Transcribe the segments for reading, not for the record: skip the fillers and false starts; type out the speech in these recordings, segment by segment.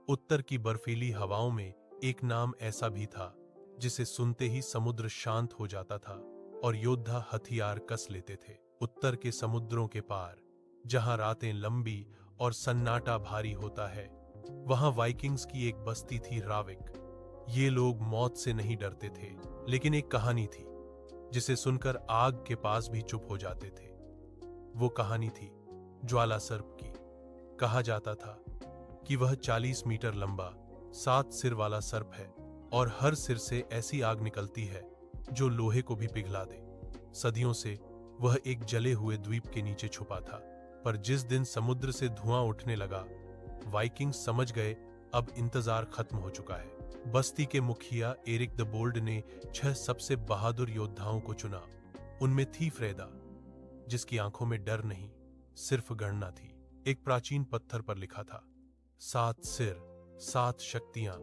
उत्तर की बर्फीली हवाओं में एक नाम ऐसा भी था जिसे सुनते ही समुद्र शांत हो जाता था और योद्धा हथियार कस लेते थे। उत्तर के समुद्रों के पार, जहां रातें लंबी और सन्नाटा भारी होता है, वहां वाइकिंग्स की एक बस्ती थी, राविक। ये लोग मौत से नहीं डरते थे, लेकिन एक कहानी थी जिसे सुनकर आग के पास भी चुप हो जाते थे। वो कहानी थी ज्वाला सर्प की। कहा जाता था कि वह 40 मीटर लंबा 7 सिर वाला सर्प है और हर सिर से ऐसी आग निकलती है जो लोहे को भी पिघला दे। सदियों से वह एक जले हुए द्वीप के नीचे छुपा था, पर जिस दिन समुद्र से धुआं उठने लगा, वाइकिंग्स समझ गए अब इंतजार खत्म हो चुका है। बस्ती के मुखिया एरिक द बोल्ड ने 6 सबसे बहादुर योद्धाओं को चुना। उनमें थी फ्रेदा, जिसकी आंखों में डर नहीं, सिर्फ गणना थी। एक प्राचीन पत्थर पर लिखा था, 7 सिर, 7 शक्तियां,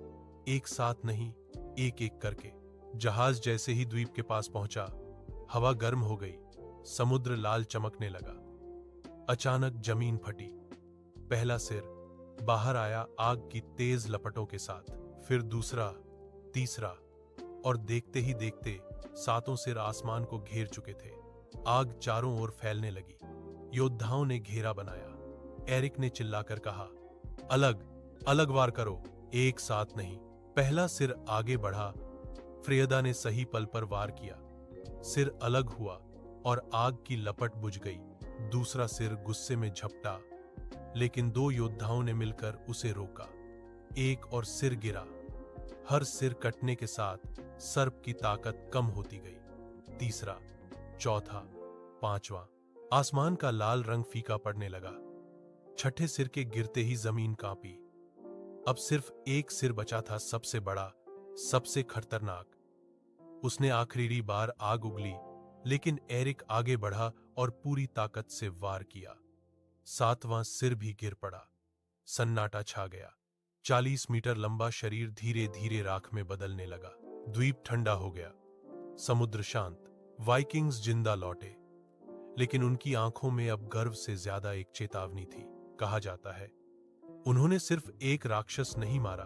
एक साथ नहीं, एक एक करके। जहाज जैसे ही द्वीप के पास पहुंचा, हवा गर्म हो गई, समुद्र लाल चमकने लगा। अचानक जमीन फटी। पहला सिर बाहर आया आग की तेज लपटों के साथ, फिर दूसरा, तीसरा, और देखते ही देखते 7 सिर आसमान को घेर चुके थे। आग चारों ओर फैलने लगी। योद्धाओं ने घेरा बनाया। एरिक ने चिल्लाकर कहा, अलग अलग वार करो, एक साथ नहीं। पहला सिर आगे बढ़ा। फ्रेदा ने सही पल पर वार किया। सिर अलग हुआ और आग की लपट बुझ गई। दूसरा सिर गुस्से में झपटा, लेकिन 2 योद्धाओं ने मिलकर उसे रोका। एक और सिर गिरा। हर सिर कटने के साथ सर्प की ताकत कम होती गई। तीसरा, चौथा, 5वां। आसमान का लाल रंग फीका पड़ने लगा। छठे सिर के गिरते ही जमीन कांपी। अब सिर्फ एक सिर बचा था, सबसे बड़ा, सबसे खतरनाक। उसने आखिरी बार आग उगली, लेकिन एरिक आगे बढ़ा और पूरी ताकत से वार किया। 7वां सिर भी गिर पड़ा। सन्नाटा छा गया। 40 मीटर लंबा शरीर धीरे धीरे राख में बदलने लगा। द्वीप ठंडा हो गया, समुद्र शांत। वाइकिंग्स जिंदा लौटे, लेकिन उनकी आंखों में अब गर्व से ज्यादा एक चेतावनी थी। कहा जाता है, उन्होंने सिर्फ एक राक्षस नहीं मारा,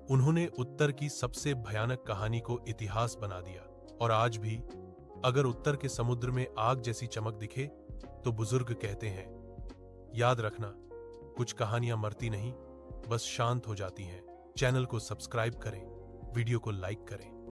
उन्होंने उत्तर की सबसे भयानक कहानी को इतिहास बना दिया। और आज भी अगर उत्तर के समुद्र में आग जैसी चमक दिखे, तो बुजुर्ग कहते हैं, याद रखना, कुछ कहानियां मरती नहीं, बस शांत हो जाती हैं। चैनल को सब्सक्राइब करें, वीडियो को लाइक करें।